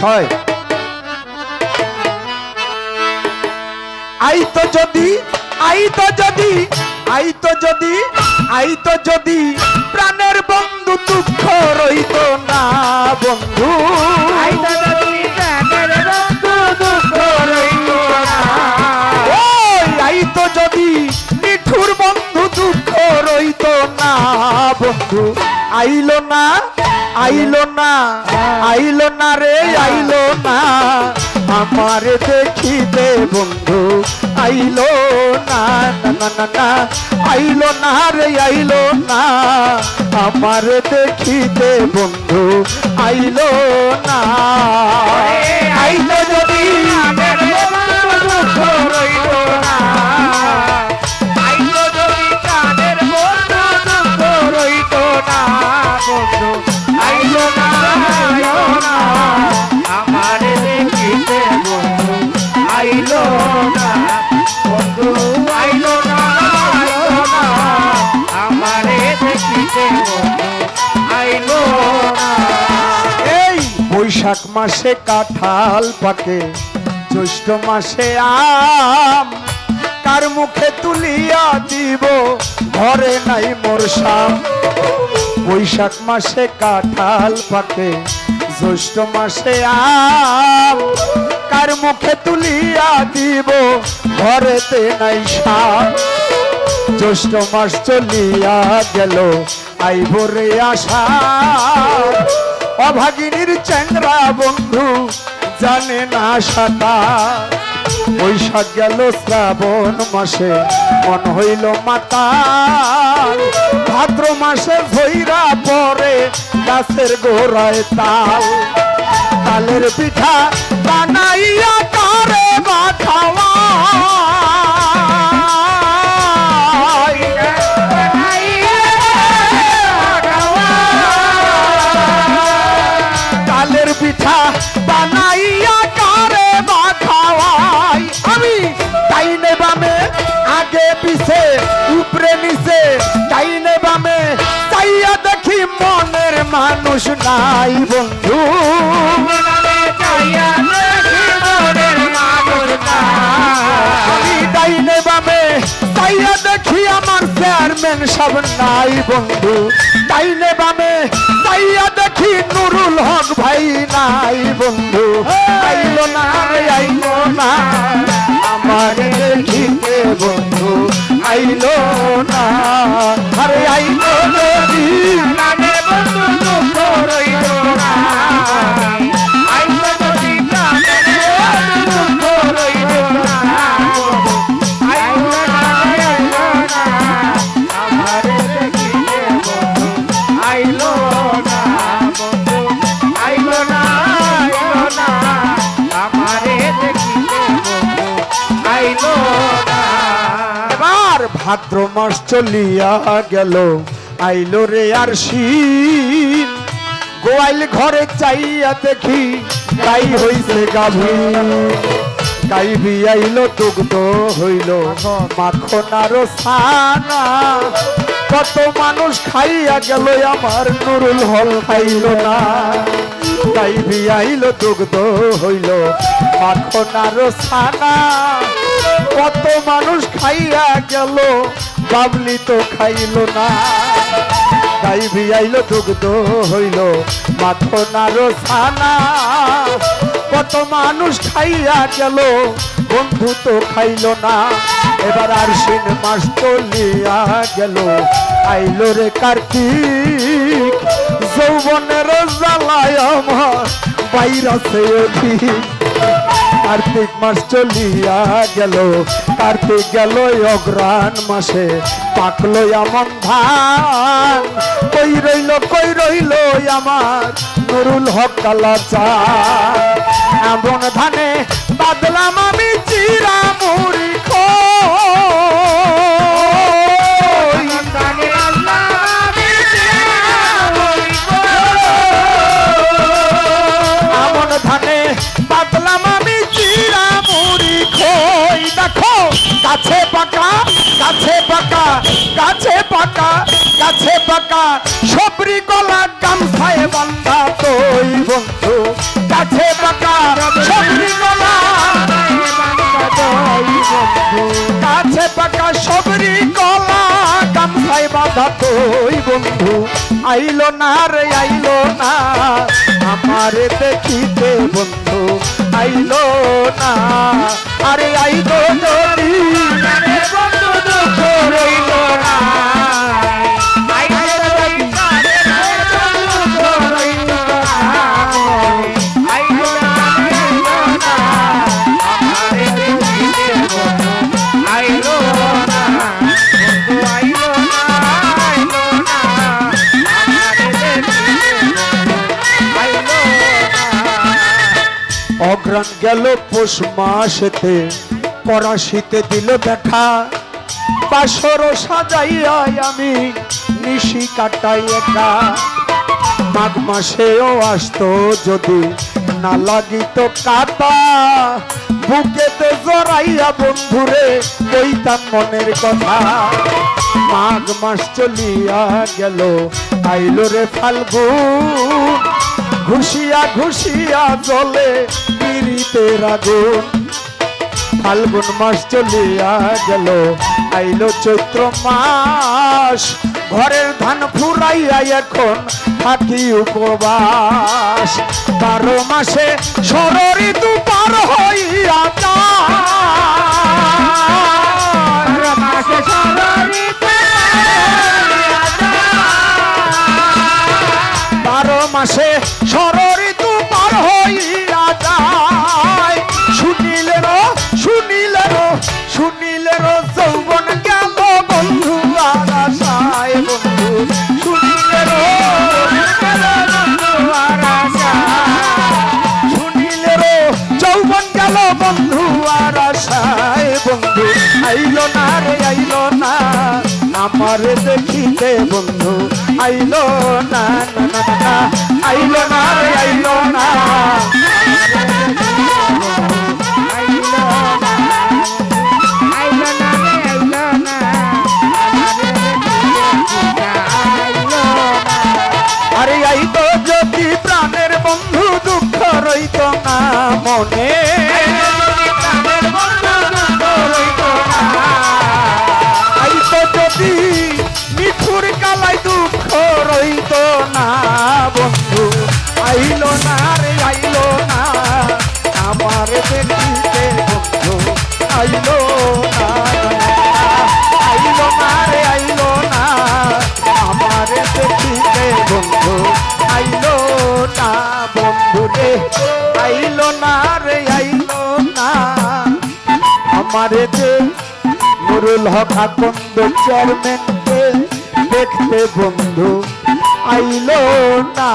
হয় আইতো যদি আইতো যদি আইতো যদি আইতো যদি প্রাণের বন্ধু দুঃখ রইতো না বন্ধু আইতো যদি প্রাণের বন্ধু দুঃখ রইতো না ওই আইতো যদি নিঠুর বন্ধু দুঃখ রইতো না বন্ধু আইলো না আইলো না আইলো না রে আইলো না আমার দেখিতে বন্ধু আইলো না না না না না আইলো না রে আইলো না আমার দেখিতে বন্ধু আইলো না আইলো যদি প্রাণের বন্ধু দুঃখ রইতো না আইতো যদি প্রাণের বন্ধু দুঃখ রইতো না বন্ধু আইলো না আমার দেখিতে বন্ধু আইলো না বন্ধু আইলো না আমার দেখিতে বন্ধু আইলো না এই বৈশাখ মাসে কাঁঠাল পাকে জ্যৈষ্ঠ মাসে আম কার মুখে তুলিয়া দিব ঘরে নাই মোর শাম বৈশাখ মাসে কাঁঠাল পাকে জ্যৈষ্ঠ মাসে আম কার মুখে তুলিয়া দিব ঘরেতে নাই শাম জ্যৈষ্ঠ মাস চলিয়া গেল আইব রে আশা অভাগিনীর চ্যাংরা বন্ধু জানে না সাঁতার বৈশাখ গেল শ্রাবণ মাসে মন হইল মাতাল ভাদ্র মাসে ধইরা পরে গাছের গোড়ায় তাল তালের পিঠা বানাইয়া কারে বা খাওয়া তালের পিঠা বানাইয়া কারে বা খাওয়াই আমি ডাইনে বামে আগে পিছে উপরে নিচে ডাইনে বামে চাইয়া দেখি মনের মানুষ নাই বন্ধু আমি ডাইনে বামে চাইয়া দেখি আমার চেয়ারম্যান সব নাই বন্ধু ডাইনে বামে চাইয়া দেখি নুরুল হক ভাই নাই বন্ধু আইলো না রে আইলো না আমার দেখিতে বন্ধু আইলো না আরে আইলো যদি প্রাণের বন্ধু দুঃখ রইতো না আইতো যদি প্রাণের বন্ধু দুঃখ রইতো না আইলো না আমার দেখিতে বন্ধু আইলো না বন্ধু আইলো না আমার দেখিতে বন্ধু আইলো না এবার ভাদ্র মাস চলিয়া গেল আইলো রে আর শীত গোয়াল ঘরে চাইয়া দেখি গাই হইছে গাভী গাই বিয়াইলো দুগ্ধ হইল মাখন আর ছানা কত মানুষ খাইয়া গেল আমার নুরুল হল খাইল না গাই বিয়াইলো দুগ্ধ হইল মাখন আর ছানা কত মানুষ খাইয়া গেল বাবলি তো খাইল না গাই বিয়াইলো দুগ্ধ হইল মাখন আর ছানা কত মানুষ খাইয়া গেল বন্ধু তো খাইল না এবার আশ্বিন মাস চলিয়া গেল আইলো রে কার্তিক যৌবনের জ্বালায় আমার বাইরাছে অধিক কার্তিক মাস চলিয়া গেল কার্তিক গেল অগ্রাণ মাসে পাকলো এমন ধান কই রইল আমার নুরুল হক কালা চা এমন ধানে বাদলাম আমি চিরা মুড়ি এমন ধানে বাদলাম আমি চিরা মুড়ি খই দেখো গাছে পাকা গাছে পাকা গাছে পাকা গাছে পাকা সবরি গলা গামছায় বান্ধা তোই বন্ধু গাছে পাকা পাকা সবরি কলা গামছায় বাঁধা তুই বন্ধু আইলো না রে আইলো না আমারে দেখিতে বন্ধু আইলো না আরে আইলো যদি প্রাণের বন্ধু দুঃখ রইল না আইলো যদি প্রাণের বন্ধু দুঃখ রইল না আইলো না আমারে দেখিতে বন্ধু আইলো না বন্ধু আইলো না আমারে দেখিতে বন্ধু আইলো না অগ্রাণ গেল পৌষ মাসেতে পরাশিতে দিল দেখা বাসর সাজাইয়াই আমি নিশি কাটাই একা মাঘ মাসেও আসতো যদি না লাগিত কাতা বুকেতে জড়াইয়া বন্ধুরে কইতাম মনের কথা মাঘ মাস চলিয়া গেল আইলো রে ফাল্গুন ঘুষিয়া ঘুষিয়া জলে পিরিতের আগুন ফাল্গুন মাস চলিয়া গেল আইলো চৈত্র মাস ঘরের ধান ফুরাইয়া এখন থাকি উপবাস 12 মাসে ষড় ঋতু পার হইয়া যায় মাসে সররিতে 12 মাসে ষড় ঋতু পার হইয়া যায় শুনিলের যৌবন গেল বন্ধু আর আশায় বন্ধু শুনিলের যৌবন গেল বন্ধু আর আশায় বন্ধু আইলো না রে আইলো না আমার দেখিতে বন্ধু আইলো না আইলো না রে আইলো না আরে আইতো যদি প্রাণের বন্ধু দুঃখ রইত না মনে আইতো যদি মিঠুর কালাই দুঃখ রইত না বন্ধু আইলো না রে আইলো না আমার দেখিতে বন্ধু আইলো না আইলো না রে আইলো না আমার দেখিতে বন্ধু আইলো না বন্ধু রে আইলো না রে আইলো না আমারে যে নুরুল হক আকন্দ চেয়ারম্যানকে দেখতে বন্ধু আইলো না